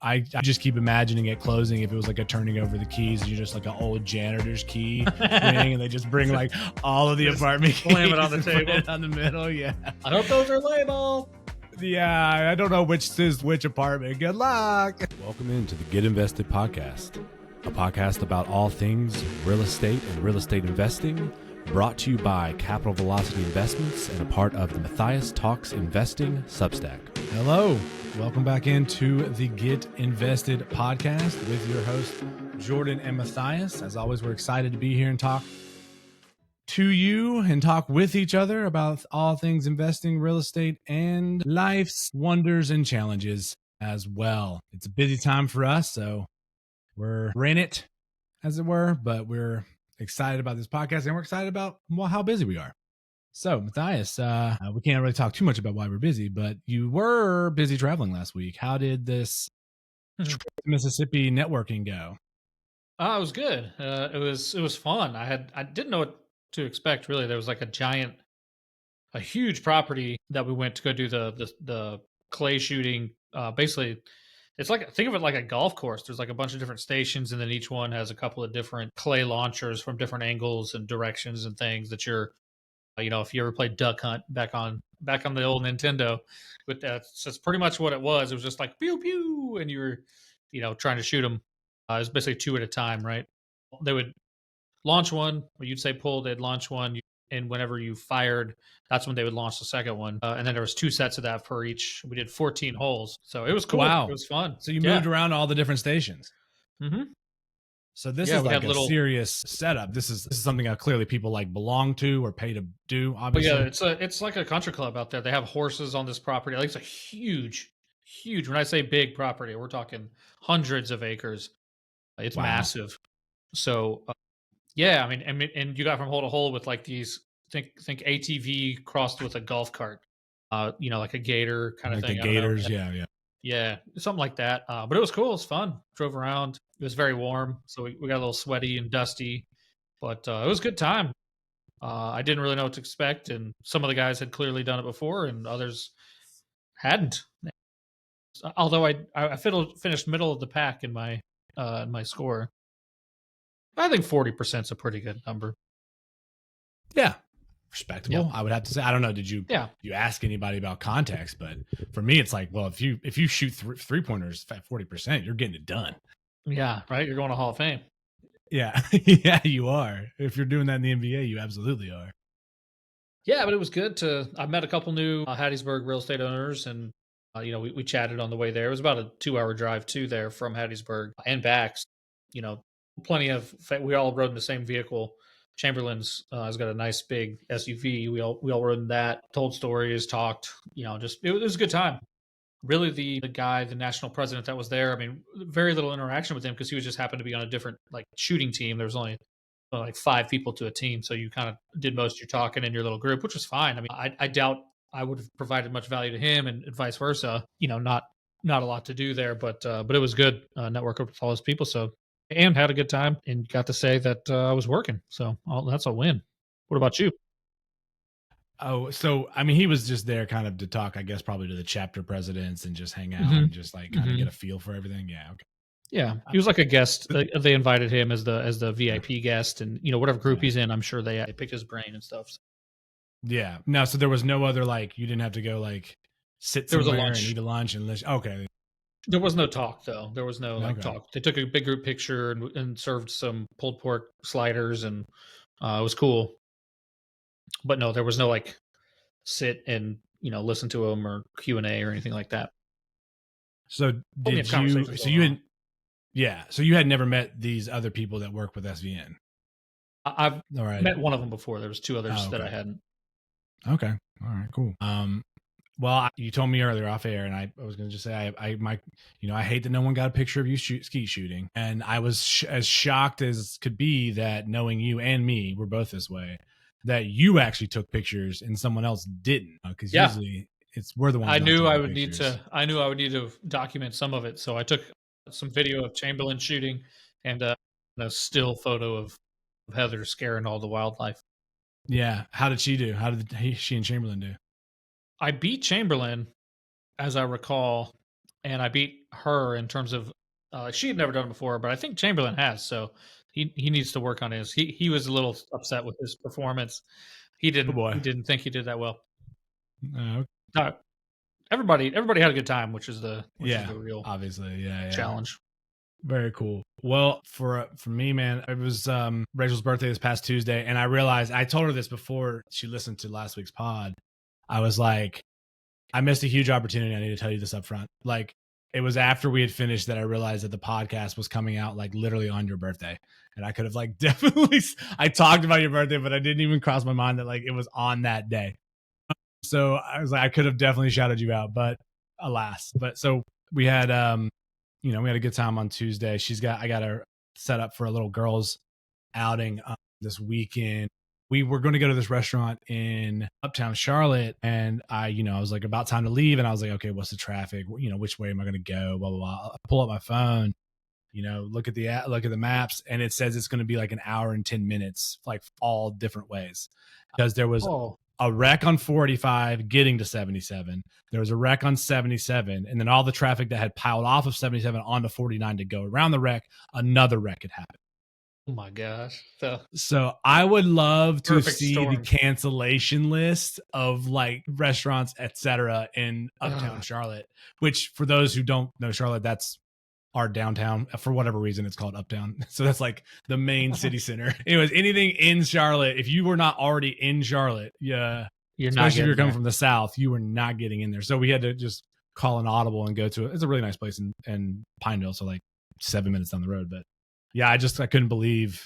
I just keep imagining it closing if it was like a turning over the keys. You just like an old janitor's key ring, and they just bring like all of the apartment keys, slam it on the table, put it on the middle. Yeah. I hope those are labeled. Yeah, I don't know which is which apartment. Good luck. Welcome into the Get Invested podcast, a podcast about all things real estate and real estate investing, brought to you by Capital Velocity Investments and a part of the Matthias Talks Investing Substack. Hello. Welcome back into the Get Invested podcast with your host, Jordan and Matthias. As always, we're excited to be here and talk to you and talk with each other about all things investing, real estate, and life's wonders and challenges as well. It's a busy time for us, so we're in it, as it were, but we're excited about this podcast and we're excited about how busy we are. So, Matthias, we can't really talk too much about why we're busy, but you were busy traveling last week. How did this trip to Mississippi networking go? It was good. It was fun. I didn't know what to expect, really. There was like a huge property that we went to go do the clay shooting. Basically, it's like, think of it like a golf course. There's like a bunch of different stations, and then each one has a couple of different clay launchers from different angles and directions and things that you're, if you ever played Duck Hunt back on the old Nintendo with that. So it's pretty much what it was. It was just like pew pew, and you were, trying to shoot them. It was basically two at a time, right? They would launch one, or you'd say pull. They'd launch one, and whenever you fired, that's when they would launch the second one. And then there was two sets of that per each. We did 14 holes, so it was cool. Wow, it was fun. So you moved around all the different stations. Mm-hmm. So this is like a serious setup. This is something that clearly people like belong to or pay to do. Obviously, yeah, it's like a country club out there. They have horses on this property. Like, it's a huge. When I say big property, we're talking hundreds of acres. It's massive. So, yeah, I mean, and you got from hole to hole with like these. Think ATV crossed with a golf cart. Like a gator kind of like thing. The gators, yeah. Yeah, something like that. But it was cool. It was fun. Drove around. It was very warm, so we got a little sweaty and dusty, but it was a good time. I didn't really know what to expect, and some of the guys had clearly done it before, and others hadn't. Although I finished middle of the pack in my score. I think 40% is a pretty good number. Yeah. Respectable, yeah. I would have to say. I don't know. Did you ask anybody about context? But for me, it's like, well, if you shoot three pointers at 40%, you're getting it done. Yeah, right. You're going to Hall of Fame. Yeah, yeah, you are. If you're doing that in the NBA, you absolutely are. Yeah, but it was good I met a couple new Hattiesburg real estate owners, and we chatted on the way there. It was about a 2-hour drive to there from Hattiesburg and back. Plenty of. We all rode in the same vehicle. Chamberlain's has got a nice big SUV. We all rode in that, told stories, talked. It was a good time. Really, the guy, the national president that was there, I mean, very little interaction with him because he was just happened to be on a different like shooting team. There was only like 5 people to a team, so you kind of did most of your talking in your little group, which was fine. I mean, I doubt I would have provided much value to him, and vice versa. Not a lot to do there, but it was good. Network with all those people, and had a good time, and got to say that I was working. So that's a win. What about you? Oh, so I mean, he was just there kind of to talk, I guess, probably to the chapter presidents and just hang out and just like kind of get a feel for everything. Yeah. Okay. Yeah. He was like a guest. They invited him as the VIP guest, and whatever group he's in, I'm sure they picked his brain and stuff. Yeah. No, so there was no other, like, you didn't have to go like sit somewhere and eat a lunch and okay. There was no talk though. There was no talk. They took a big group picture and served some pulled pork sliders, and it was cool. But no, there was no like sit and listen to them or Q&A or anything like that. So did you? So you had, So you had never met these other people that work with SVN. I've met one of them before. There was 2 others that I hadn't. Okay. All right. Cool. Well, you told me earlier off air, and I was going to just say I hate that no one got a picture of you skeet shooting, and I was as shocked as could be that knowing you and me, we're both this way, that you actually took pictures and someone else didn't, because usually we're the ones. I knew I would need to document some of it, so I took some video of Chamberlain shooting and a still photo of Heather scaring all the wildlife. Yeah, how did she do? How did she and Chamberlain do? I beat Chamberlain, as I recall. and I beat her in terms of she had never done it before, but I think Chamberlain has. So he needs to work on his. He was a little upset with his performance. Oh He boy. didn't think he did that well. Uh, No, everybody had a good time, which is yeah, the real obviously. Yeah. challenge. Very cool. Well, for me, man, it was Rachel's birthday this past Tuesday, and I realized I told her this before she listened to last week's pod. I was like, I missed a huge opportunity. I need to tell you this up front. Like, it was after we had finished that I realized that the podcast was coming out like literally on your birthday. And I could have like definitely I talked about your birthday, but I didn't even cross my mind that like it was on that day. So I was like, I could have definitely shouted you out, but alas. But so we had we had a good time on Tuesday. I got her set up for a little girls outing this weekend. We were going to go to this restaurant in uptown Charlotte, and I was like about time to leave, and I was like, okay, what's the traffic? Which way am I going to go? Blah blah blah. I pull up my phone, look at the maps, and it says it's going to be like an hour and 10 minutes, like all different ways, because there was a wreck on 45 getting to 77. There was a wreck on 77, and then all the traffic that had piled off of 77 onto 49 to go around the wreck. Another wreck had happened. Oh my gosh. So I would love to see storm. the cancellation list of like restaurants, etc. in uptown Charlotte, which for those who don't know Charlotte, that's our downtown. For whatever reason, it's called uptown. So that's like the main city center. Anyways, anything in Charlotte, if you were not already in Charlotte, especially if you're coming from the South, you were not getting in there. So we had to just call an audible and go to it. It's a really nice place in Pineville. So like 7 minutes down the road, but yeah, I couldn't believe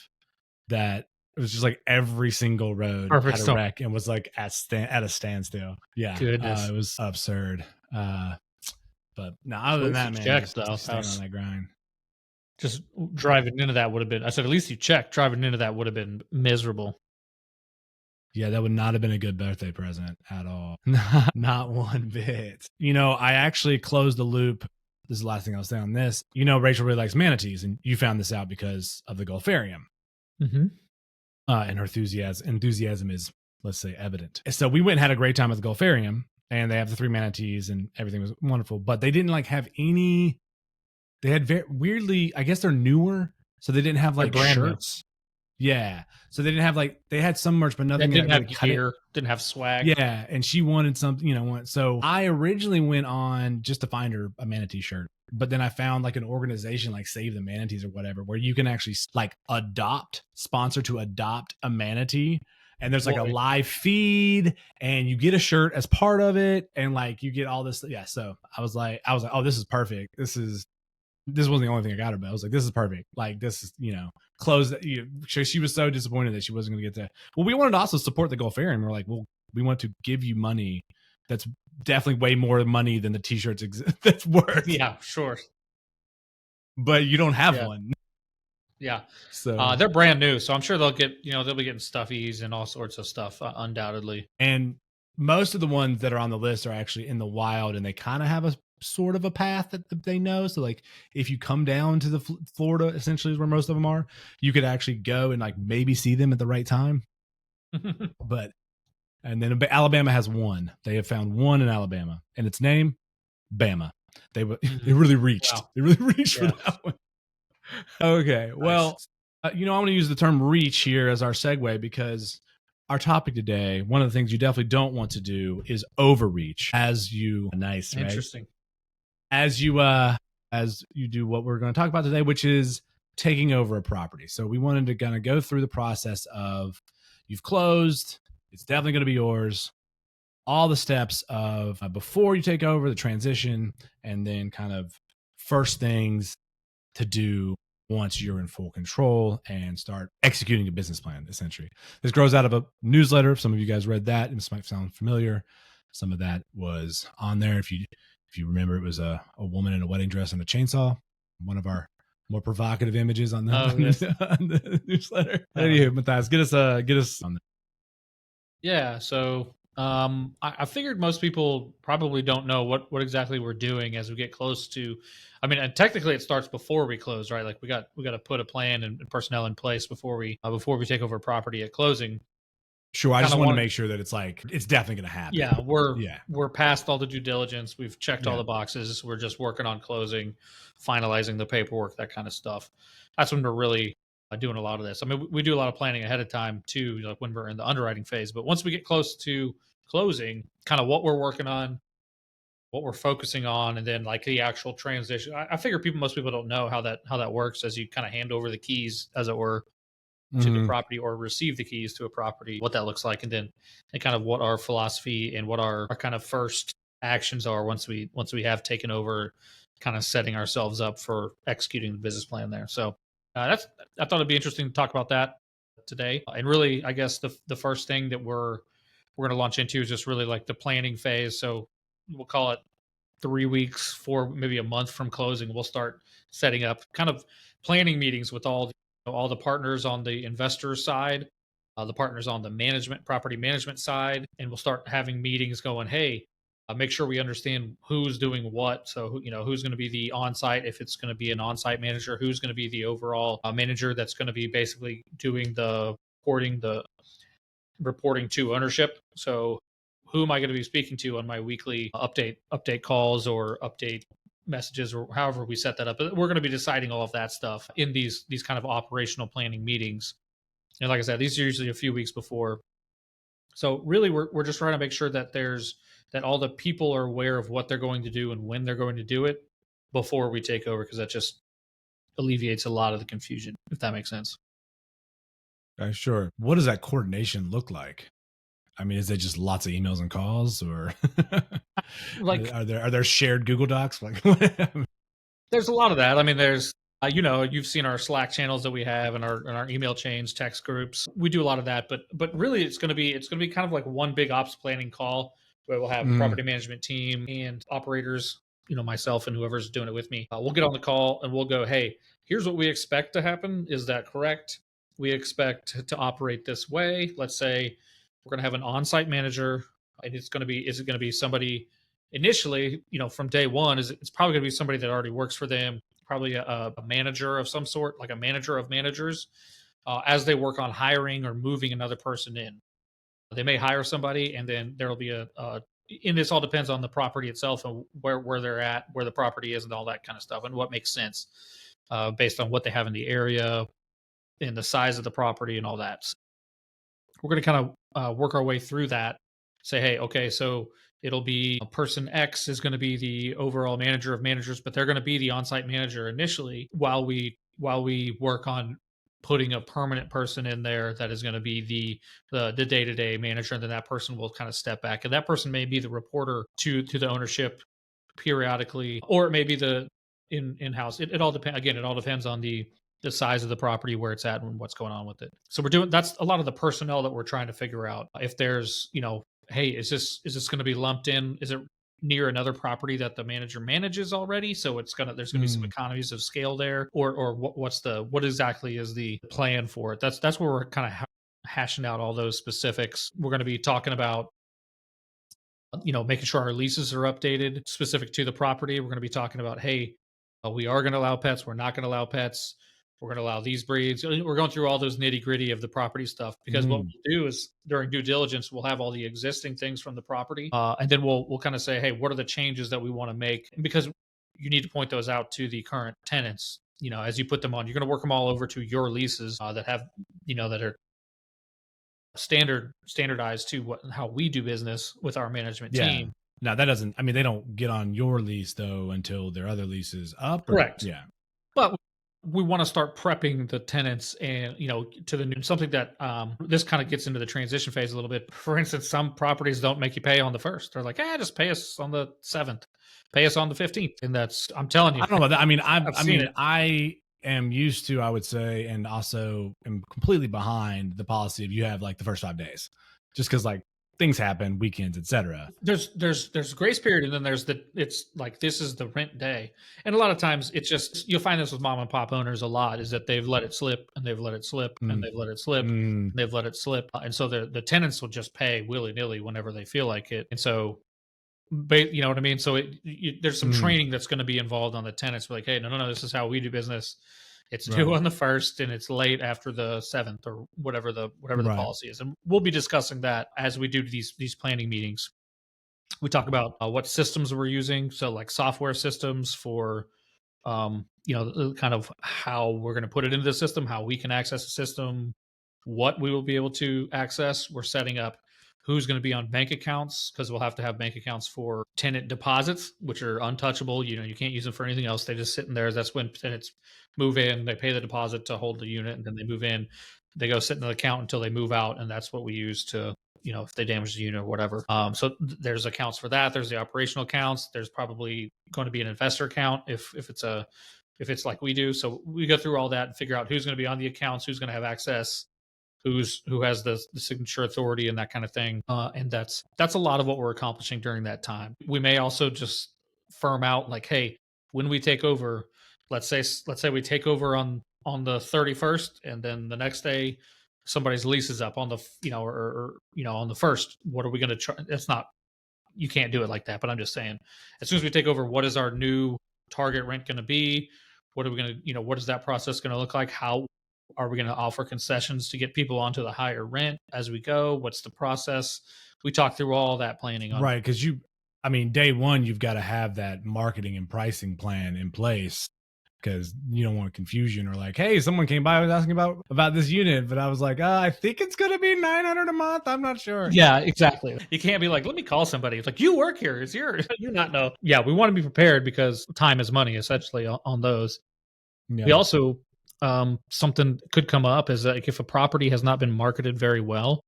that it was just like every single road had a wreck and was like at a standstill. Yeah, it was absurd. But no, other than that, man, just staying on that grind. Just driving into that would have been. I said, at least you checked. Driving into that would have been miserable. Yeah, that would not have been a good birthday present at all. Not one bit. I actually closed the loop. This is the last thing I'll say on this. Rachel really likes manatees, and you found this out because of the Gulfarium. Mm-hmm. And her enthusiasm is, let's say, evident. So we went and had a great time at the Gulfarium, and they have the 3 manatees, and everything was wonderful. But they didn't like have any. They had weirdly, I guess they're newer, so they didn't have like shirts. Yeah, so they didn't have like they had some merch, but nothing. They didn't have gear, didn't have swag. Yeah, and she wanted something, so I originally went on just to find her a manatee shirt, but then I found like an organization like Save the Manatees or whatever, where you can actually like sponsor to adopt a manatee, and there's like a live feed, and you get a shirt as part of it, and like you get all this. Yeah, so I was like, oh, this is perfect. This wasn't the only thing I got her, but I was like, this is perfect. Like, this is, close. She was so disappointed that she wasn't going to get that. Well, we wanted to also support the Gulfarium. We're like, well, we want to give you money that's definitely way more money than the t-shirts that's worth. Yeah, sure. But you don't have one. Yeah. So they're brand new. So I'm sure they'll get, they'll be getting stuffies and all sorts of stuff, undoubtedly. And most of the ones that are on the list are actually in the wild, and they kind of have a sort of a path that they know. So like if you come down to the Florida, essentially is where most of them are, you could actually go and like maybe see them at the right time. And then Alabama has one. They have found one in Alabama, and its name, Bama. They really reached. Wow. They really reached for that one. Okay, well, nice. I'm going to use the term reach here as our segue, because our topic today, one of the things you definitely don't want to do is overreach. Interesting. As you do what we're going to talk about today, which is taking over a property. So we wanted to kind of go through the process of you've closed, it's definitely going to be yours, all the steps of before you take over, the transition, and then kind of first things to do once you're in full control and start executing a business plan, essentially. This grows out of a newsletter. Some of you guys read that, and this might sound familiar. Some of that was on there. If you remember, it was a woman in a wedding dress and a chainsaw. One of our more provocative images on the, on the newsletter. Anywho, Matthias, get us on that. Yeah. So I figured most people probably don't know what exactly we're doing as we get close to. I mean, and technically it starts before we close, right? Like we got to put a plan and personnel in place before we take over property at closing. Sure. I Kind just of want to want, make sure that it's like, it's definitely going to happen. yeah, Yeah. we're past all the due diligence. We've checked all Yeah. the boxes. We're just working on closing, finalizing the paperwork, that kind of stuff. That's when we're really doing a lot of this. I mean, we do a lot of planning ahead of time too, like when we're in the underwriting phase. But once we get close to closing, kind of what we're working on, what we're focusing on, and then like the actual transition. I figure most people don't know how that works as you kind of hand over the keys, as it were, to the Mhm. property, or receive the keys to a property, what that looks like, and kind of what our philosophy and what our kind of first actions are once we have taken over, kind of setting ourselves up for executing the business plan there. So that's I thought it'd be interesting to talk about that today. And really, I guess the first thing that we're going to launch into is just really like the planning phase. So we'll call it 3 weeks, maybe a month from closing. We'll start setting up kind of planning meetings with all the partners on the investor side, the partners on the property management side, and we'll start having meetings going, hey, make sure we understand who's doing what. So, who's going to be the on-site, if it's going to be an on-site manager, who's going to be the overall manager that's going to be basically doing the reporting to ownership. So, who am I going to be speaking to on my weekly update calls or update messages, or however we set that up? But we're going to be deciding all of that stuff in these kind of operational planning meetings. And like I said, these are usually a few weeks before. So really, we're just trying to make sure that all the people are aware of what they're going to do and when they're going to do it before we take over, because that just alleviates a lot of the confusion, if that makes sense. Sure. What does that coordination look like? I mean, is it just lots of emails and calls, or Like, are there shared Google Docs? Like, there's a lot of that. I mean, there's you've seen our Slack channels that we have, and our email chains, text groups. We do a lot of that, but really, it's gonna be kind of like one big ops planning call where we'll have the mm, property management team and operators. Myself and whoever's doing it with me. We'll get on the call and we'll go, hey, here's what we expect to happen. Is that correct? We expect to operate this way. Let's say we're going to have an on-site manager, and is it going to be somebody initially, from day one? Is it's probably going to be somebody that already works for them, probably a manager of some sort, like a manager of managers, as they work on hiring or moving another person in. They may hire somebody, and then there will be and this all depends on the property itself and where they're at, where the property is, and all that kind of stuff, and what makes sense based on what they have in the area and the size of the property and all that. So we're going to kind of work our way through that. Say, hey, okay, so it'll be person X is going to be the overall manager of managers, but they're going to be the on-site manager initially while we work on putting a permanent person in there that is going to be the day-to-day manager, and then that person will kind of step back, and that person may be the reporter to the ownership periodically, or it may be the in-house. It all depends. Again, it all depends on the size of the property, where it's at, and what's going on with it. So that's a lot of the personnel that we're trying to figure out. If there's, hey, is this going to be lumped in? Is it near another property that the manager manages already? So there's gonna be some mm, economies of scale there, or what exactly is the plan for it? That's where we're kind of hashing out all those specifics. We're going to be talking about making sure our leases are updated specific to the property. We're going to be talking about, hey, we are going to allow pets. We're not going to allow pets. We're going to allow these breeds. We're going through all those nitty gritty of the property stuff, because what mm, we'll do is during due diligence, we'll have all the existing things from the property. And then we'll kind of say, hey, what are the changes that we want to make? Because you need to point those out to the current tenants. As you put them on, you're going to work them all over to your leases that have, that are standardized to how we do business with our management yeah. team. Now that doesn't. I mean, they don't get on your lease though until their other lease is up. Or Correct. yeah. But we want to start prepping the tenants, and to the new, something that this kind of gets into the transition phase a little bit. For instance, some properties don't make you pay on the first. They're like, just pay us on the 7th, pay us on the 15th. And I'm telling you, I don't know about that. I mean, I've seen it. I am used to, I would say, and also am completely behind the policy of you have like the first 5 days, just because like things happen, weekends, etc. There's grace period, and then it's like, this is the rent day. And a lot of times it's just, you'll find this with mom and pop owners a lot, is that they've let it slip, and they've let it slip, and Mm, they've let it slip, mm, and they've let it slip. And so the tenants will just pay willy-nilly whenever they feel like it. And so, you know what I mean? So there's some mm. training that's going to be involved on the tenants. Like, hey, no, this is how we do business. It's due Right. on the 1st and it's late after the 7th or whatever the Right. policy is. And we'll be discussing that as we do these planning meetings. We talk about what systems we're using, so like software systems for kind of how we're going to put it into the system, how we can access the system, what we will be able to access. We're setting up who's going to be on bank accounts because we'll have to have bank accounts for tenant deposits, which are untouchable. You can't use them for anything else. They just sit in there. That's when tenants move in, they pay the deposit to hold the unit, and then they move in. They go sit in the account until they move out, and that's what we use to if they damage the unit or whatever. There's accounts for that. There's the operational accounts. There's probably going to be an investor account if it's like we do. So we go through all that and figure out who's going to be on the accounts, who's going to have access, who has the signature authority and that kind of thing. And that's a lot of what we're accomplishing during that time. We may also just firm out like, hey, when we take over, let's say we take over on the 31st, and then the next day somebody's lease is up on the on the 1st. What are we going to charge? It's not, you can't do it like that, but I'm just saying, as soon as we take over, what is our new target rent going to be? What are we going to, what is that process going to look like? How are we going to offer concessions to get people onto the higher rent as we go? What's the process? We talk through all that planning on. Right. Because day one, you've got to have that marketing and pricing plan in place, because you don't want confusion, or like, hey, someone came by and was asking about this unit, but I was like, I think it's going to be $900 a month. I'm not sure. Yeah, exactly. You can't be like, let me call somebody. It's like, you work here. It's yours. You not know. Yeah, we want to be prepared because time is money, essentially, on those. Yeah. We also, something could come up is like if a property has not been marketed very well,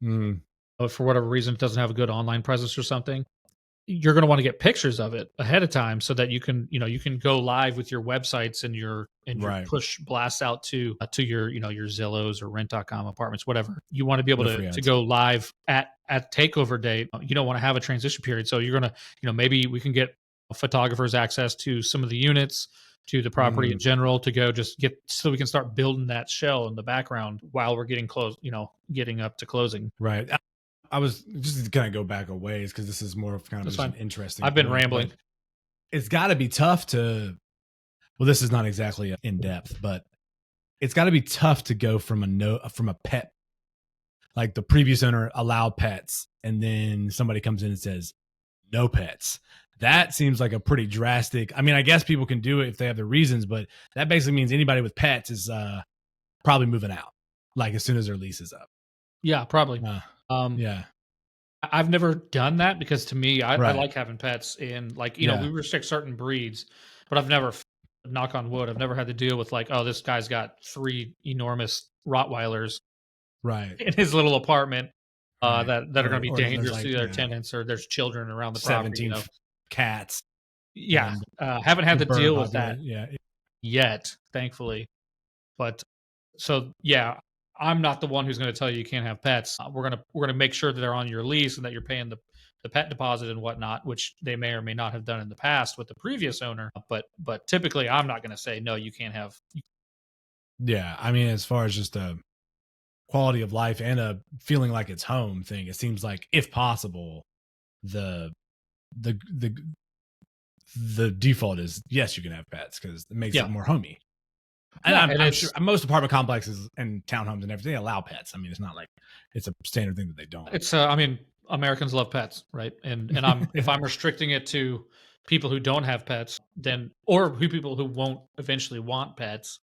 for whatever reason, it doesn't have a good online presence or something, you're going to want to get pictures of it ahead of time so that you can go live with your websites and your Right. push blasts out to your your Zillows or rent.com apartments, whatever. You want to be able to go live at takeover date. You don't want to have a transition period. So you're going to, maybe we can get photographers access to some of the units, to the property in general, to go just get, so we can start building that shell in the background while we're getting close, getting up to closing. Right. I was just to kind of go back a ways, because this is more of kind of an interesting. I've been rambling. It's got to be tough to. Well, this is not exactly in depth, but it's got to be tough to go from a pet, like the previous owner allowed pets, and then somebody comes in and says no pets. That seems like a pretty drastic. I mean, I guess people can do it if they have the reasons, but that basically means anybody with pets is probably moving out, like as soon as their lease is up. Yeah, probably. Yeah. I've never done that because to me, I like having pets, and like, we restrict certain breeds, but I've never, knock on wood, I've never had to deal with like, oh, this guy's got 3 enormous Rottweilers in his little apartment that are going to be dangerous to their tenants, or there's children around the property. 17 cats. Yeah. Haven't had to deal with that yet, thankfully. But so, yeah, I'm not the one who's going to tell you can't have pets. We're gonna make sure that they're on your lease and that you're paying the pet deposit and whatnot, which they may or may not have done in the past with the previous owner. But typically, I'm not going to say no, you can't have. Yeah, I mean, as far as just a quality of life and a feeling like it's home thing, it seems like if possible, the default is yes, you can have pets because it makes it more homey. And I'm sure most apartment complexes and townhomes and everything allow pets. I mean, it's not like it's a standard thing that they don't. It's I mean, Americans love pets, right? And if I'm restricting it to people who don't have pets, then or people who won't eventually want pets,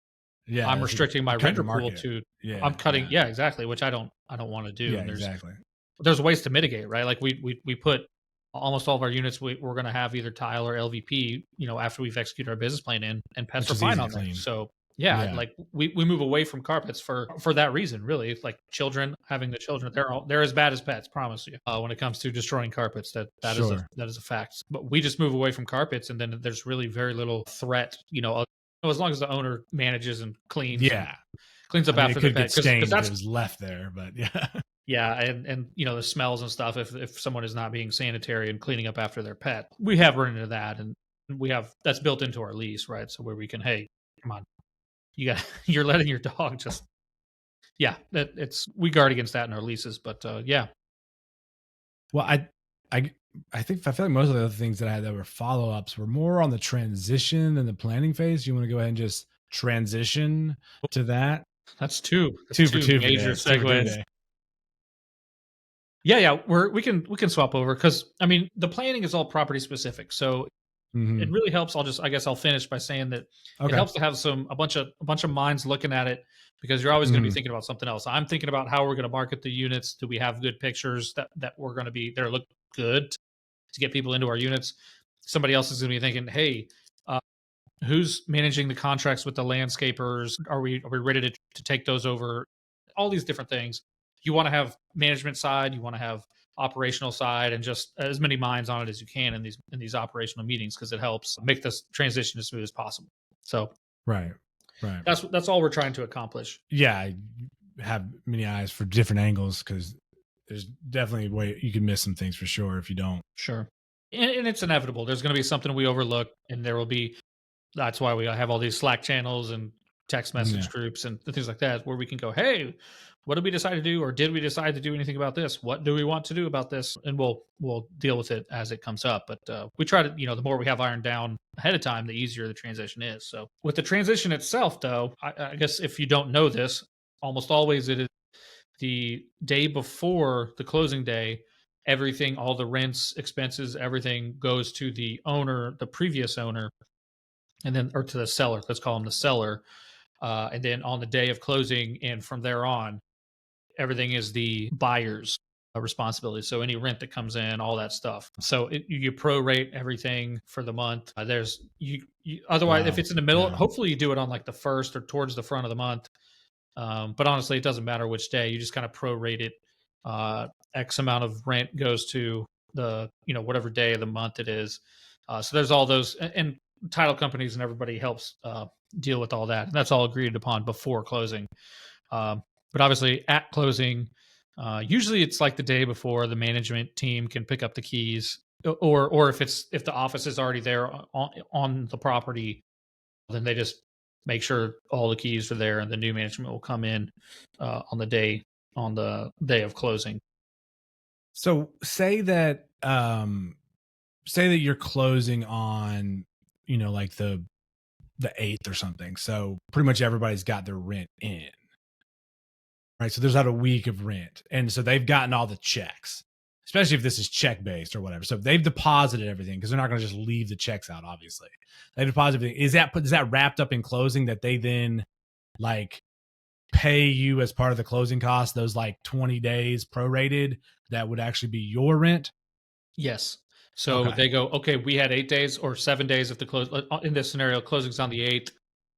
I'm restricting my renter pool to. I'm cutting, exactly, which I don't want to do. Yeah, exactly. There's ways to mitigate, right? Like we put almost all of our units we're going to have either tile or LVP, after we've executed our business plan in, and pets are fine on there. So. Yeah, like we move away from carpets for that reason, really. It's like having the children, they're as bad as pets, promise you. When it comes to destroying carpets, that is a fact. But we just move away from carpets, and then there's really very little threat, as long as the owner manages and cleans. Yeah, cleans up after the pet. Because that's what's left there, but yeah. Yeah, and the smells and stuff. If someone is not being sanitary and cleaning up after their pet, we have run into that, and we have that's built into our lease, right? So where we can, hey, come on. You're letting your dog just, we guard against that in our leases, but yeah. Well, I feel like most of the other things that I had that were follow-ups were more on the transition and the planning phase. You want to go ahead and just transition to that? That's two. That's Two for two for major today. 2 for 2 segues. today. Yeah. We can swap over because I mean the planning is all property specific. So it really helps. I guess I'll finish by saying that it Okay. helps to have a bunch of minds looking at it because you're always going to be thinking about something else. I'm thinking about how we're going to market the units. Do we have good pictures that we're going to be there look good to get people into our units? Somebody else is going to be thinking, hey, who's managing the contracts with the landscapers? Are we ready to take those over? All these different things. You want to have management side, you want to have operational side, and just as many minds on it as you can in these operational meetings because it helps make this transition as smooth as possible. So Right. that's all we're trying to accomplish. Yeah, have many eyes for different angles because there's definitely a way you can miss some things for sure if you don't. Sure. And it's inevitable. There's going to be something we overlook, and there will be. That's why we have all these Slack channels and text message groups and things like that where we can go, hey, what did we decide to do, or did we decide to do anything about this? What do we want to do about this? And we'll deal with it as it comes up. But we try to, the more we have ironed down ahead of time, the easier the transition is. So with the transition itself, though, I guess if you don't know this, almost always it is the day before the closing day. Everything, all the rents, expenses, everything goes to the owner, the previous owner, and then or to the seller. Let's call him the seller. And then on the day of closing, and from there on, everything is the buyer's responsibility. So any rent that comes in, all that stuff. So you prorate everything for the month. There's you otherwise, if it's in the middle, hopefully you do it on like the first or towards the front of the month. But honestly, it doesn't matter which day. You just kind of prorate it. X amount of rent goes to the whatever day of the month it is. So there's all those and title companies and everybody helps deal with all that. And that's all agreed upon before closing. But obviously at closing, usually it's like the day before the management team can pick up the keys, or if the office is already there on the property, then they just make sure all the keys are there and the new management will come in on the day of closing. So say that you're closing on, like the 8th or something. So pretty much everybody's got their rent in. Right. So there's about a week of rent. And so they've gotten all the checks, especially if this is check based or whatever. So they've deposited everything because they're not going to just leave the checks out, obviously. They deposit everything. Is that wrapped up in closing that they then like pay you as part of the closing cost, those like 20 days prorated, that would actually be your rent? Yes. So they go, okay, we had 8 days or 7 days if the close in this scenario, closing's on the 8th.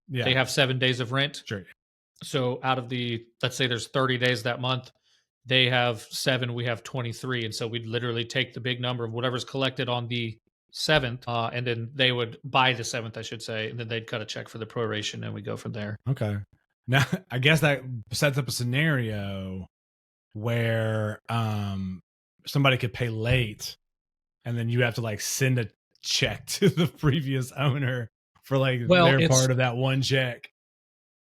Yeah. They have 7 days of rent. Sure. So out of let's say there's 30 days that month, they have 7, we have 23. And so we'd literally take the big number of whatever's collected on the 7th, and then they would buy the 7th, I should say, and then they'd cut a check for the proration and we go from there. Okay. Now, I guess that sets up a scenario where somebody could pay late and then you have to like send a check to the previous owner for like their part of that one check.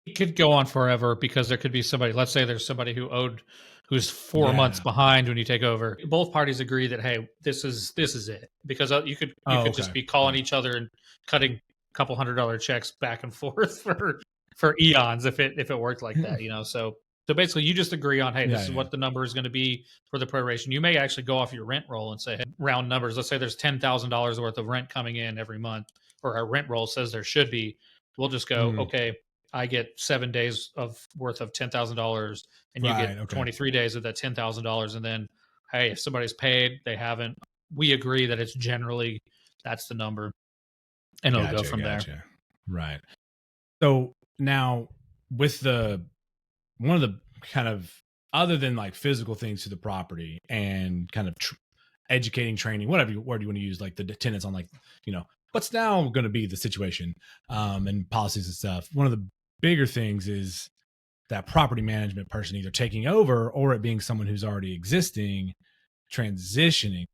It could go on forever because there could be somebody, let's say there's somebody who's 4 months behind when you take over. Both parties agree that, hey, this is it, because you could just be calling each other and cutting a couple $100 checks back and forth for eons if it worked like that, So basically you just agree on, hey, this is what the number is going to be for the proration. You may actually go off your rent roll and say, hey, round numbers. Let's say there's $10,000 worth of rent coming in every month, or our rent roll says there should be. We'll just go, okay, I get 7 days worth of $10,000 and you get 23 days of that $10,000. And then, hey, if somebody's paid, they haven't, we agree that it's generally, that's the number, and it'll go from there. Right. So now with one of the kind of, other than like physical things to the property and kind of educating, training, whatever word you want to use, like the tenants on like, what's now going to be the situation and policies and stuff. One of the bigger things is that property management person either taking over or it being someone who's already existing, transitioning.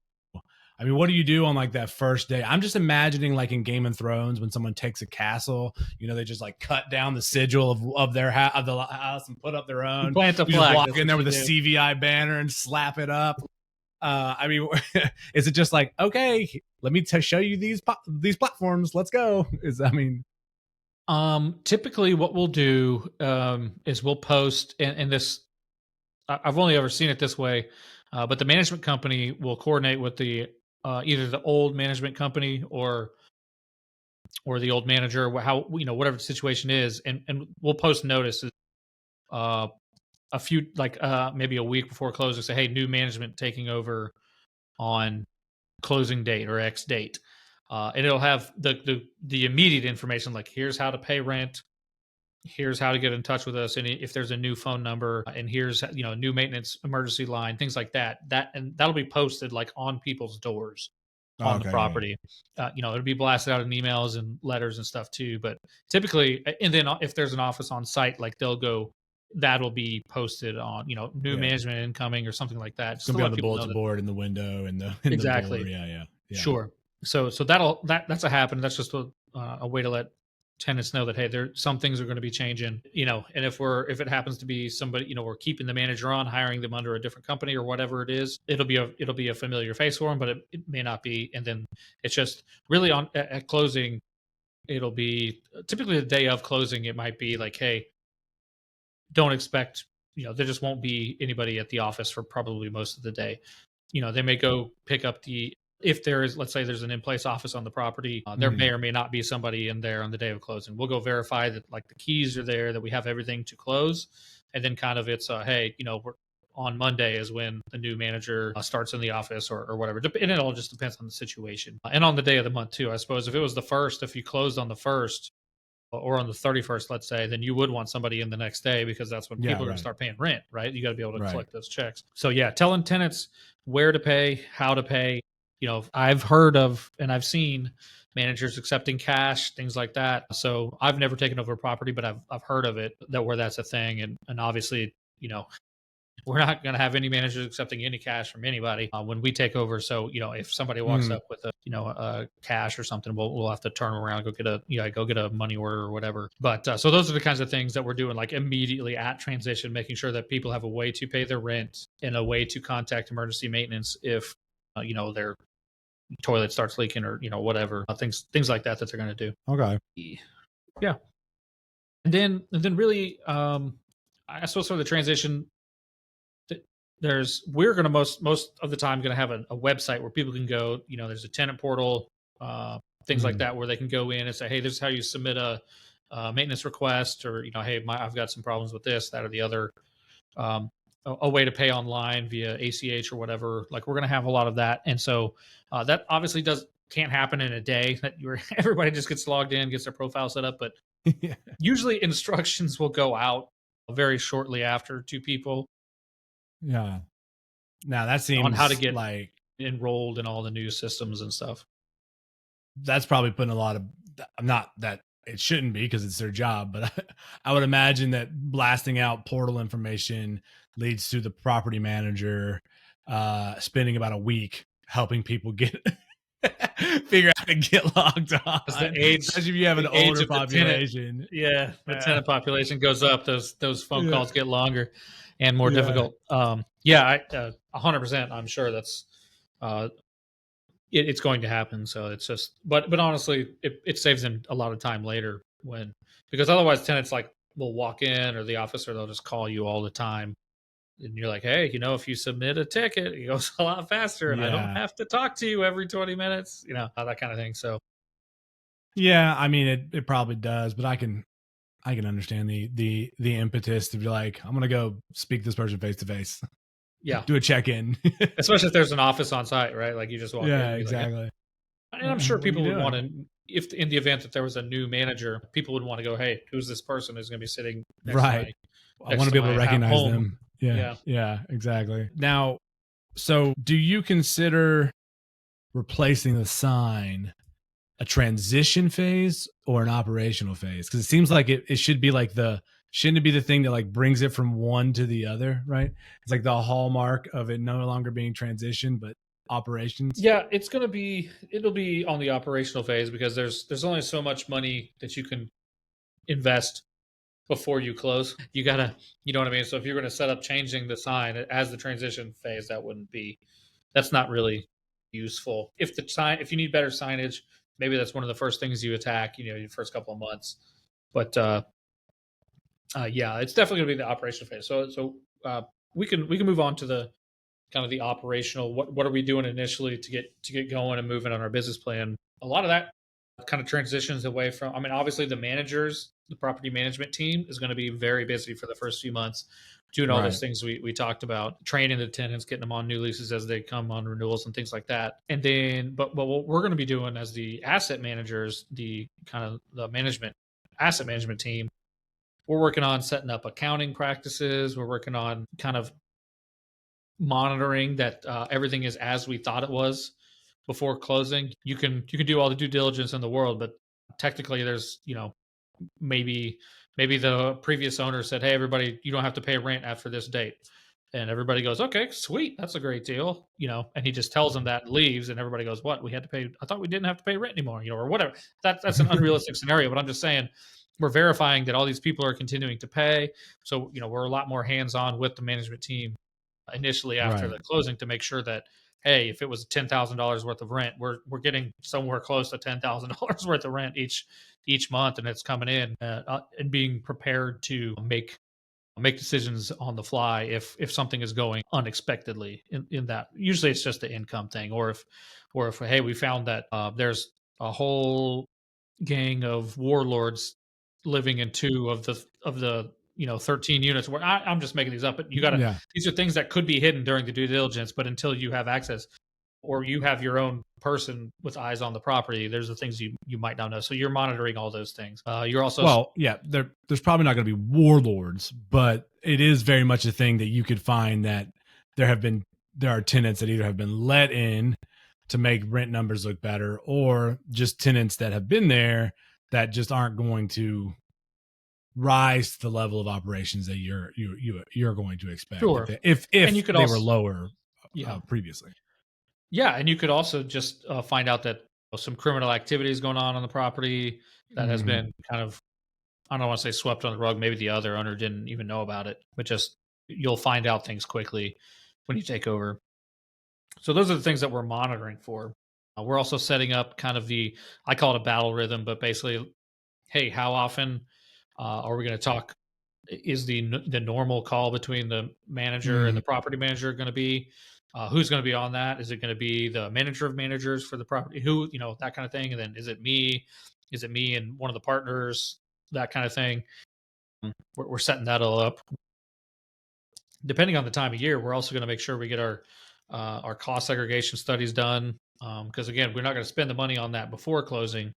I mean, what do you do on like that first day? I'm just imagining like in Game of Thrones when someone takes a castle, they just like cut down the sigil of their of the house and put up their own. Plant a flag. Just walk in there with a CVI banner and slap it up. I mean, is it just like, okay, let me show you these platforms, let's go? Typically what we'll do is we'll post, and this I've only ever seen it this way, but the management company will coordinate with the either the old management company or the old manager, how whatever the situation is, and we'll post notices uh, a few like maybe a week before closing, say, hey, new management taking over on closing date or X date, and it'll have the immediate information like here's how to pay rent, here's how to get in touch with us, and if there's a new phone number, and here's a new maintenance emergency line, things like that. And that'll be posted like on people's doors Oh, on the okay, yeah, yeah. property. It'll be blasted out in emails and letters and stuff too. But typically, and then if there's an office on site, like they'll go. That'll be posted on, new Yeah. management incoming or something like that, It's just gonna to be on let the people know bulletin that board in the window and the in the door. exactly. Yeah, yeah, yeah. Sure. So that's a happen. That's just a way to let tenants know that hey, there some things are going to be changing. And if it happens to be somebody, we're keeping the manager on, hiring them under a different company or whatever it is, it'll be a familiar face for them, but it may not be. And then it's just really at closing, it'll be typically the day of closing. It might be like, hey, don't expect, there just won't be anybody at the office for probably most of the day. They may go pick up if there is, let's say there's an in-place office on the property, there Mhm. may or may not be somebody in there on the day of closing. We'll go verify that like the keys are there, that we have everything to close. And then kind of it's, hey, we're on Monday is when the new manager starts in the office or whatever. And it all just depends on the situation and on the day of the month too. I suppose if it was the first, if you closed on the first, or on the 31st, let's say, then you would want somebody in the next day because that's when Yeah, people are going to right, start paying rent, right? You got to be able to right. collect those checks. So yeah, telling tenants where to pay, how to pay. I've heard of and I've seen managers accepting cash, things like that. So I've never taken over a property, but I've heard of it that where that's a thing, and obviously, we're not going to have any managers accepting any cash from anybody when we take over. So if somebody walks Mhm. up with a cash or something, we'll have to turn them around, go get a money order or whatever. But so those are the kinds of things that we're doing like immediately at transition, making sure that people have a way to pay their rent and a way to contact emergency maintenance if their toilet starts leaking or whatever things like that they're going to do. Okay. Yeah, and then really, I suppose for the transition we're going to most of the time going to have a website where people can go, there's a tenant portal, things like Mhm. that, where they can go in and say, hey, this is how you submit a maintenance request, or hey, I've got some problems with this, that, or the other. Um, a way to pay online via ACH or whatever. Like we're going to have a lot of that, and so that obviously can't happen in a day. That everybody just gets logged in, gets their profile set up, but Yeah. usually instructions will go out very shortly after to people Yeah. Now that on how to seems get like enrolled in all the new systems and stuff. that's probably putting a lot of not that it shouldn't be because it's their job, but I would imagine that blasting out portal information leads to the property manager spending about a week helping people get figure out how to get logged As the on, age especially if you have an the age older of the tenant, population. yeah, the Yeah. tenant population goes up, those phone Yeah. calls get longer and more Yeah. difficult. Yeah, 100%. I'm sure that's uh, it's going to happen. So it's just, but honestly, it saves them a lot of time later because otherwise tenants like will walk in or the officer they'll just call you all the time. And you're like, hey, if you submit a ticket, it goes a lot faster, and I don't Yeah. have to talk to you every 20 minutes, that kind of thing. So, Yeah. I mean it probably does, but I can understand the impetus to be like, I'm gonna go speak to this person face to face, yeah, do a check in. especially if there's an office on site, right? Like you just walk in Yeah, and be like, "Hey," exactly. and I'm sure What are you people would want doing? to, if in the event that there was a new manager, people would want to go, hey, who's this person who's going to be sitting Right. I want next to to be able to my recognize home? them. Yeah. Yeah. Yeah, exactly. Now, so do you consider replacing the sign a transition phase or an operational phase? Because it seems like it should be like shouldn't it be the thing that like brings it from one to the other, right? It's like the hallmark of it no longer being transition, but operations. Yeah, it'll be on the operational phase because there's only so much money that you can invest before you close. You gotta, you know what I mean? So if you're going to set up changing the sign as the transition phase, that's not really useful. If you need better signage, maybe that's one of the first things you attack, your first couple of months. But yeah, it's definitely going to be the operational phase. So we can move on to the kind of the operational. What are we doing initially to get going and moving on our business plan? A lot of that kind of transitions away from. I mean, obviously the managers, the property management team is going to be very busy for the first few months, doing all those Right. things we talked about, training the tenants, getting them on new leases as they come on renewals and things like that. And then, but what we're going to be doing as the asset managers, the kind of the management asset management team, we're working on setting up accounting practices. We're working on kind of monitoring that everything is as we thought it was before closing. You can do all the due diligence in the world, but technically, there's maybe the previous owner said, "Hey, everybody, you don't have to pay rent after this date." And everybody goes, "Okay, sweet, that's a great deal," and he just tells them that and leaves, and everybody goes, "What? We had to pay? I thought we didn't have to pay rent anymore," or whatever. That's an unrealistic scenario, but I'm just saying we're verifying that all these people are continuing to pay. So we're a lot more hands on with the management team initially after Right. the closing to make sure that, hey, if it was $10,000 worth of rent, we're getting somewhere close to $10,000 worth of rent each month, and it's coming in, and being prepared to make decisions on the fly if something is going unexpectedly in that. Usually it's just the income thing, or if hey, we found that there's a whole gang of warlords living in two of the 13 units, where I'm just making these up, but Yeah. these are things that could be hidden during the due diligence, but until you have access or you have your own person with eyes on the property, there's the things you might not know. So you're monitoring all those things. You're also Well, yeah, there's probably not going to be warlords, but it is very much a thing that you could find that there are tenants that either have been let in to make rent numbers look better, or just tenants that have been there that just aren't going to rise to the level of operations that you're going to expect sure. And you if could they were also lower yeah. previously. Yeah, and you could also just find out that some criminal activity is going on the property that has Mhm. been kind of, I don't want to say swept on the rug. Maybe the other owner didn't even know about it, but just you'll find out things quickly when you take over. So those are the things that we're monitoring for. We're also setting up kind of I call it a battle rhythm, but basically, hey, how often are we going to talk? Is the normal call between the manager and Mhm. the property manager going to be? Who's going to be on that? Is it going to be the manager of managers for the property? Who, that kind of thing. And then is it me? Is it me and one of the partners? That kind of thing. We're setting that all up. Depending on the time of year, we're also going to make sure we get our cost segregation studies done. Because again, we're not going to spend the money on that before closing.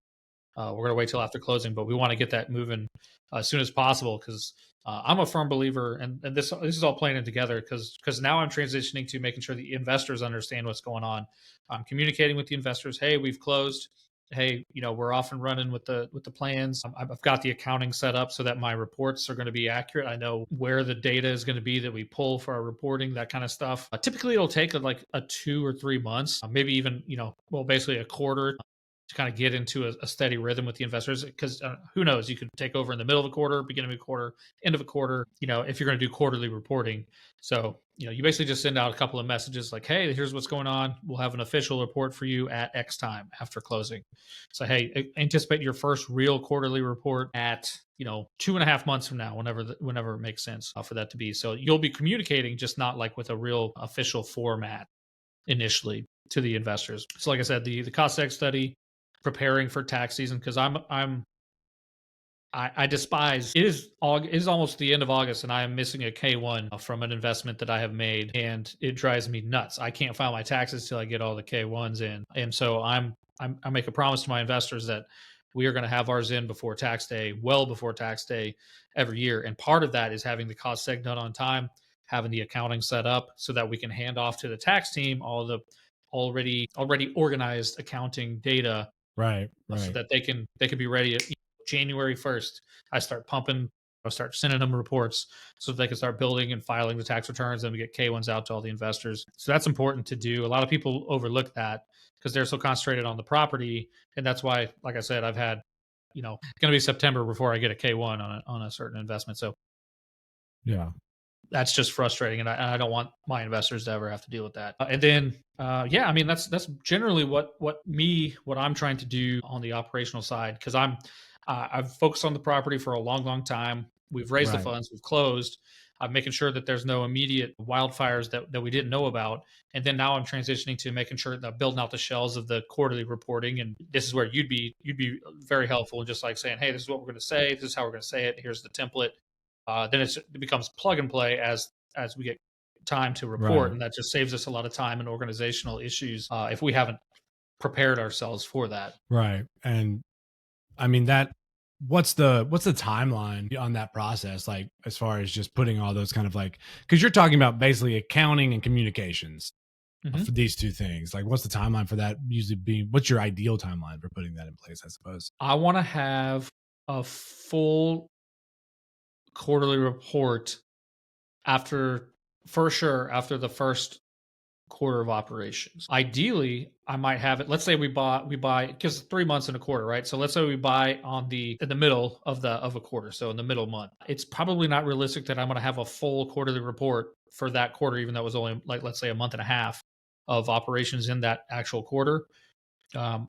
We're going to wait till after closing, but we want to get that moving as soon as possible because I'm a firm believer, and this is all playing together because now I'm transitioning to making sure the investors understand what's going on. I'm communicating with the investors. Hey, we've closed. Hey, we're off and running with the plans. I've got the accounting set up so that my reports are going to be accurate. I know where the data is going to be that we pull for our reporting, that kind of stuff. Typically, it'll take like a 2 or 3 months, maybe even well, basically a quarter to kind of get into a steady rhythm with the investors because who knows, you could take over in the middle of a quarter, beginning of a quarter, end of a quarter, if you're going to do quarterly reporting. So you basically just send out a couple of messages like, hey, here's what's going on, we'll have an official report for you at X time after closing. So hey, anticipate your first real quarterly report at 2.5 months from now, whenever it makes sense for that to be. So you'll be communicating, just not like with a real official format initially to the investors. So like I said, the cost seg study, preparing for tax season, because I despise it is almost the end of August and I am missing a K1 from an investment that I have made, and it drives me nuts. I can't file my taxes till I get all the K1s in, and so I make a promise to my investors that we are going to have ours in before tax day, well before tax day every year, and part of that is having the cost seg done on time, having the accounting set up so that we can hand off to the tax team all the already organized accounting data Right. so Right. that they can be ready at January 1st. I'll start sending them reports so that they can start building and filing the tax returns, and we get K1s out to all the investors. So that's important to do. A lot of people overlook that because they're so concentrated on the property. And that's why, like I said, I've had, it's going to be September before I get a K1 on a certain investment. So Yeah. that's just frustrating, and I don't want my investors to ever have to deal with that. And then, yeah, I mean that's generally what I'm trying to do on the operational side because I've focused on the property for a long time. We've raised the Right. funds, we've closed. I'm making sure that there's no immediate wildfires that we didn't know about. And then now I'm transitioning to making sure that building out the shells of the quarterly reporting. And this is where you'd be very helpful, just like saying, hey, this is what we're going to say. This is how we're going to say it. Here's the template. Then it becomes plug and play as we get time to report, Right. and that just saves us a lot of time and organizational issues if we haven't prepared ourselves for that. Right. And I mean what's the timeline on that process, like as far as just putting all those kind of like, because you're talking about basically accounting and communications for Mhm. these two things. Like what's the timeline for that usually being? What's your ideal timeline for putting that in place, I suppose? I want to have a full quarterly report after, for sure, after the first quarter of operations. Ideally, I might have it. Let's say we buy because 3 months in a quarter, right? So let's say we buy in the middle of a quarter, so in the middle month. It's probably not realistic that I'm going to have a full quarterly report for that quarter, even though it was only like let's say a month and a half of operations in that actual quarter. Um,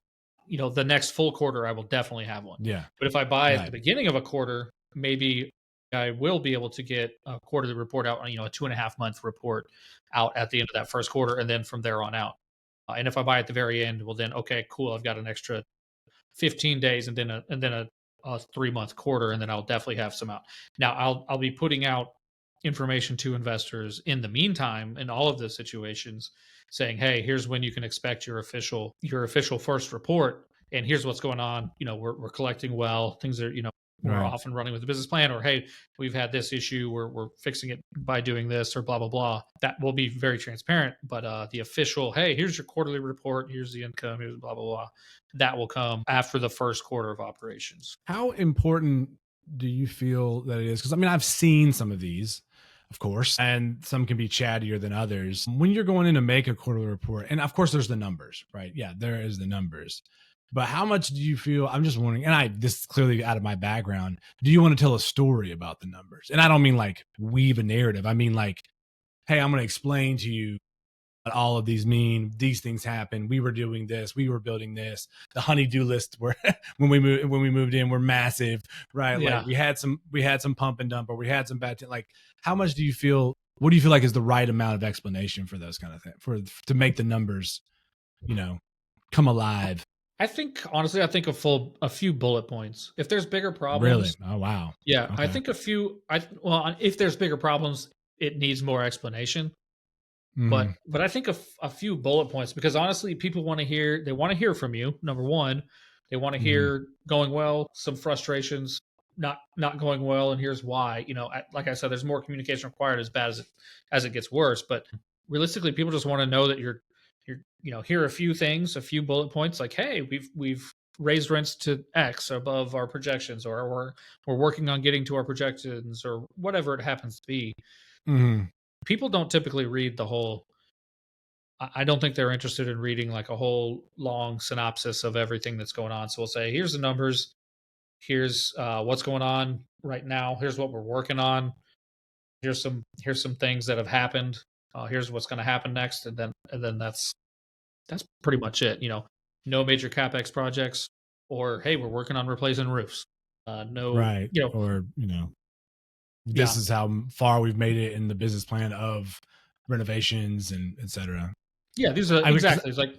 the next full quarter, I will definitely have one. Yeah. But if I buy at the Right. beginning of a quarter, maybe I will be able to get a quarterly report out, a 2.5 month report out at the end of that first quarter, and then from there on out. And if I buy at the very end, well, then okay, cool. I've got an extra 15 days, and then a 3 month quarter, and then I'll definitely have some out. Now I'll be putting out information to investors in the meantime in all of those situations, saying, hey, here's when you can expect your official first report, and here's what's going on. We're collecting well, things are, we're Right. off and running with the business plan, or hey, we've had this issue, we're fixing it by doing this, or blah blah blah. That will be very transparent. But the official, hey, here's your quarterly report, here's the income, here's blah blah blah, that will come after the first quarter of operations. How important do you feel that it is? Because I mean, I've seen some of these, of course, and some can be chattier than others. When you're going in to make a quarterly report, and of course, there's the numbers, right? Yeah, there is the numbers. But how much do you feel? I'm just wondering, and this is clearly out of my background. Do you want to tell a story about the numbers? And I don't mean like weave a narrative. I mean like, hey, I'm going to explain to you what all of these mean. These things happen. We were doing this. We were building this. The honey-do lists were when we moved in were massive, right? Like Yeah. we had some pump and dump, or we had some bad. Like, how much do you feel? What do you feel like is the right amount of explanation for those kind of things, to make the numbers, come alive? I think honestly, I think a few bullet points. If there's bigger Really? problems, Oh wow. yeah, I Okay. think a few. If there's bigger problems, it needs more explanation. Mhm. But I think a few bullet points, because honestly, people want to hear. They want to hear from you. Number one, they want to Mhm. hear going well, some frustrations, not going well, and here's why. Like I said, there's more communication required as bad as it gets worse. But realistically, people just want to know that you're here are a few things, a few bullet points, like hey, we've raised rents to X above our projections, or we're working on getting to our projections, or whatever it happens to be. Mhm. People don't typically read the whole. I don't think they're interested in reading like a whole long synopsis of everything that's going on. So we'll say, here's the numbers, here's what's going on right now, here's what we're working on, here's some things that have happened, here's what's going to happen next, and then that's pretty much it. No major capex projects, or hey, we're working on replacing roofs. No, Right. Or this yeah, is how far we've made it in the business plan of renovations and et cetera. yeah. These are I would, 'cause- exactly. It's like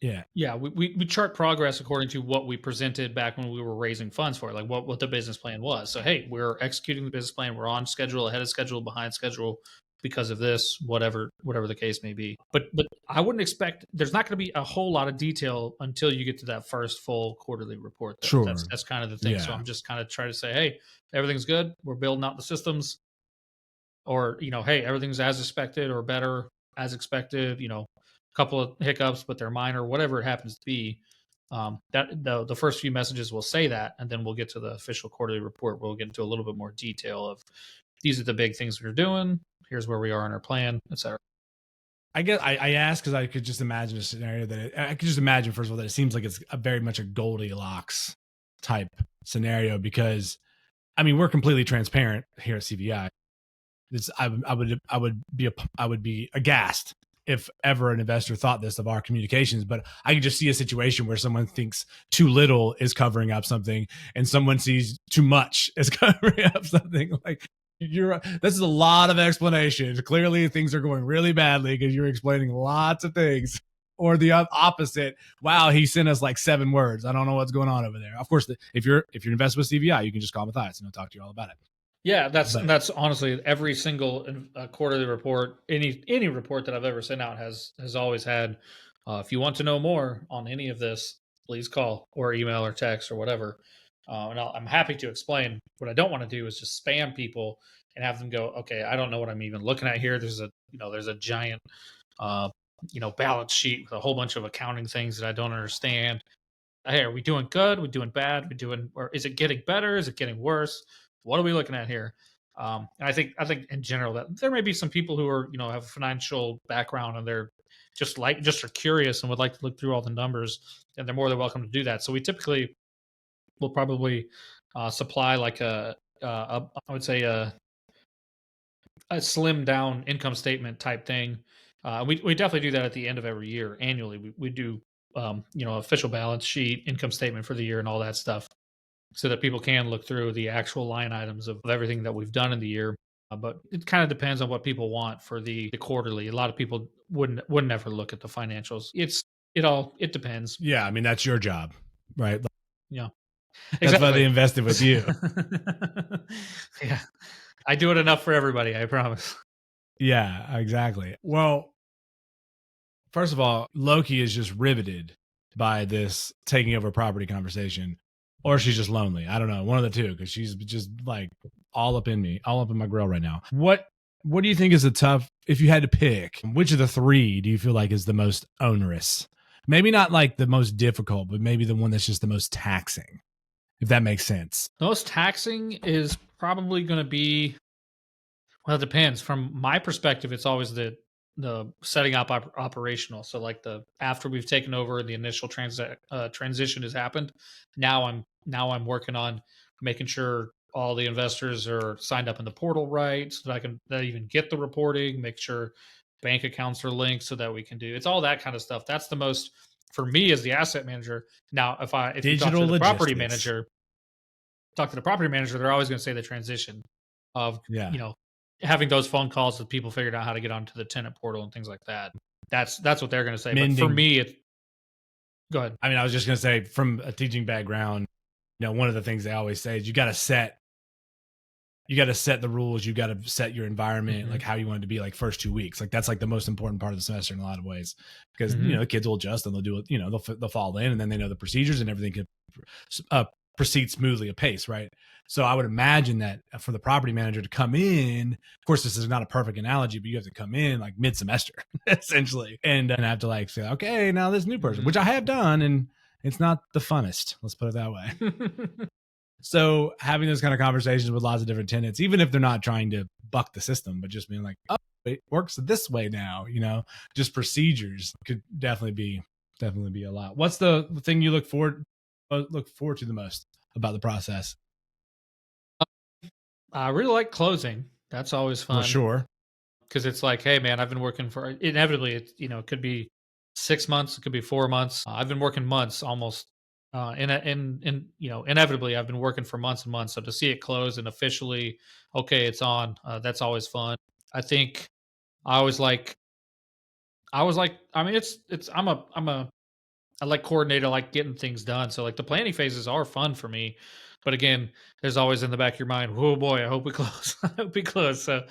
yeah. yeah, we chart progress according to what we presented back when we were raising funds for it, like what the business plan was. So hey, we're executing the business plan. We're on schedule, ahead of schedule, behind schedule because of this, whatever the case may be. But I wouldn't expect there's not going to be a whole lot of detail until you get to that first full quarterly report, though. That's Sure. that's kind of the thing. So Yeah. I'm just kind of trying to say, hey, everything's good. We're building out the systems, or hey, everything's as expected or better as expected. A couple of hiccups, but they're minor, whatever it happens to be. That the first few messages will say that, and then we'll get to the official quarterly report. We'll get into a little bit more detail of these are the big things we're doing. Here's where we are in our plan, etc. I guess I asked because I could just imagine a scenario I could just imagine, first of all, that it seems like it's very much a Goldilocks type scenario, because I mean, we're completely transparent here at CVI. I would be aghast if ever an investor thought this of our communications, but I can just see a situation where someone thinks too little is covering up something and someone sees too much is covering up something. Like, this is a lot of explanations. Clearly things are going really badly because you're explaining lots of things. Or the opposite. Wow, he sent us like 7 words. I don't know what's going on over there. Of course, if you're invested with CVI, you can just call Matthias and he'll talk to you all about it. Yeah, that's honestly every single quarterly report, any report that I've ever sent out has always had. If you want to know more on any of this, please call or email or text or whatever, and I'm happy to explain. What I don't want to do is just spam people and have them go, okay, I don't know what I'm even looking at here. There's a giant balance sheet with a whole bunch of accounting things that I don't understand. Hey, are we doing good? Are we doing bad? Or is it getting better? Is it getting worse? What are we looking at here? And I think in general that there may be some people who are have a financial background and they're just are curious and would like to look through all the numbers, and they're more than welcome to do that. So we typically will probably supply like I would say a slim down income statement type thing. We definitely do that at the end of every year. Annually, we do official balance sheet, income statement for the year, and all that stuff, so that people can look through the actual line items of everything that we've done in the year. But it kind of depends on what people want for the quarterly. A lot of people wouldn't ever look at the financials. It depends. Yeah, I mean that's your job, right? Yeah, that's exactly. why they invested with you. Yeah, I do it enough for everybody, I promise. Yeah, exactly. Well, first of all, Loki is just riveted by this taking over property conversation, or she's just lonely. I don't know, one of the two, because she's just like all up in my grill right now. What do you think is if you had to pick, which of the 3 do you feel like is the most onerous? Maybe not like the most difficult, but maybe the one that's just the most taxing, if that makes sense. The most taxing is probably going to be, well, it depends. From my perspective, it's always the setting up operational. So like after we've taken over, the initial transition has happened. Now I'm working on making sure all the investors are signed up in the portal right, so that I even get the reporting, make sure bank accounts are linked so that we can do it's all that kind of stuff. That's the most for me as the asset manager. Now, if you talk to the property manager, they're always going to say the transition of having those phone calls with people figured out how to get onto the tenant portal and things like that. That's what they're going to say. But for me, go ahead. I mean, I was just going to say, from a teaching background, one of the things they always say is you got to set the rules. You got to set your environment, like how you want it to be, like first 2 weeks. Like that's like the most important part of the semester in a lot of ways, because the kids will adjust and they'll do it. They'll fall in, and then they know the procedures and everything can proceed smoothly apace, right? So I would imagine that for the property manager to come in, of course, this is not a perfect analogy, but you have to come in like mid-semester essentially, and have to like say, okay, now this new person, which I have done, and it's not the funnest. Let's put it that way. So having those kind of conversations with lots of different tenants, even if they're not trying to buck the system, but just being like, oh, it works this way now, just procedures could definitely be a lot. What's the thing you look forward to the most about the process? I really like closing. That's always fun. Well, sure. Because it's like, hey man, I've been working for, inevitably it could be 6 months, it could be 4 months. I've been working months almost. Inevitably I've been working for months and months. So to see it close and officially, okay, it's on, that's always fun. I think I mean, I like coordinator, I like getting things done. So like the planning phases are fun for me. But again, there's always in the back of your mind, oh boy, I hope we close. I hope we close. So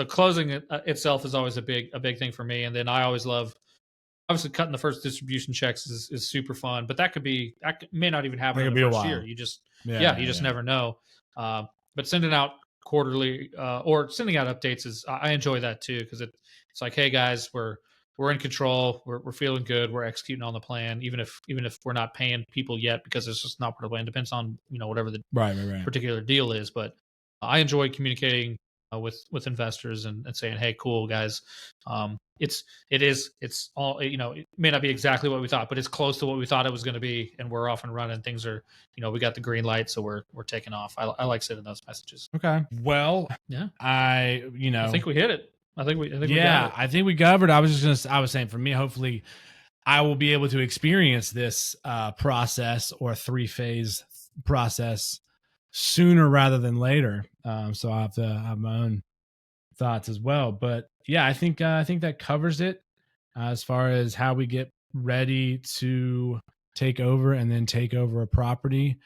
closing itself is always a big thing for me. And then I always love, obviously cutting the first distribution checks is super fun, but that may not even happen in the first year. You just never know. But sending out quarterly or sending out updates I enjoy that too, because it's like, hey guys, we're in control, we're feeling good, we're executing on the plan, even if we're not paying people yet because it's just not part of the plan. Depends on whatever the particular deal is. But I enjoy communicating with investors and saying, hey, cool guys, it's all, it may not be exactly what we thought, but it's close to what we thought it was going to be, and we're off and running. Things are, we got the green light, so we're taking off. I like sending those messages. Okay, well, yeah, I think we hit it. I think we got it. I think we covered. I was saying for me, hopefully I will be able to experience this process or 3-phase process sooner rather than later. So I have to have my own thoughts as well. But yeah, I think that covers it as far as how we get ready to take over and then take over a property.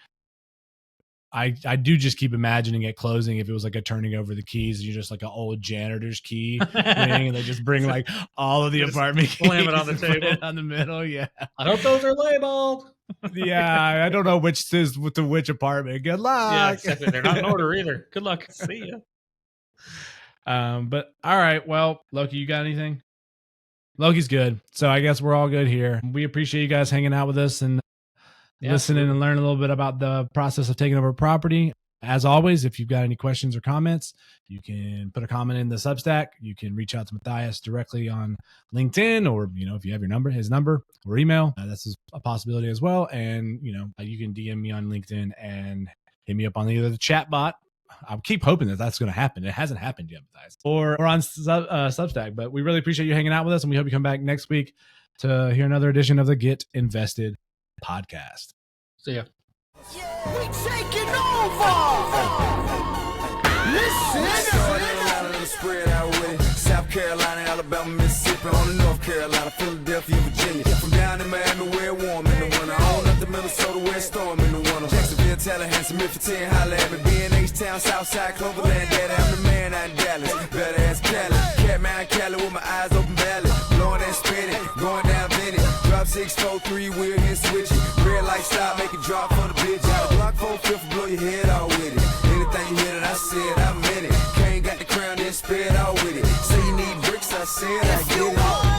I do just keep imagining at closing if it was like a turning over the keys, you're just like an old janitor's key thing, and they just bring like all of the apartment keys, slam it on the table, put it on the middle. Yeah, I hope those are labeled. Yeah, I don't know which says to which apartment. Good luck. Yeah, exactly. They're not in order either. Good luck. See ya. But all right, well, Loki, you got anything? Loki's good, so I guess we're all good here. We appreciate you guys hanging out with us and listening and learn a little bit about the process of taking over property. As always, if you've got any questions or comments, you can put a comment in the Substack. You can reach out to Matthias directly on LinkedIn, or, if you have his number or email, that's a possibility as well. And, you can DM me on LinkedIn and hit me up on either the chat bot. I keep hoping that that's going to happen. It hasn't happened yet, Matthias, or on Substack. But we really appreciate you hanging out with us, and we hope you come back next week to hear another edition of the Get Invested podcast. See ya. We taking over. Listen. Spread out with it. South Carolina, Alabama, Mississippi, on the North Carolina, Philadelphia, Virginia. From down in Miami, where it's warm in the winter. On up to Minnesota, where it's storm in the winter. Jacksonville, Tallahassee, Memphis, 10, holla at me. B&H Town, Southside, Cloverland, Daddy, I'm the man out in Dallas. Better ass Cali. Catman, Cali with my eyes open valley. Blowing and spinning, going down Vinny. Drop 6, 4, 3, wheel here switching. Red light stop, make it drop for the bitch. Out of Glock 4, 5th, blow your head out with it. Anything you hear that I said, I meant it. Can't got the crown, then spit out with it. Say you need bricks, I said I get it.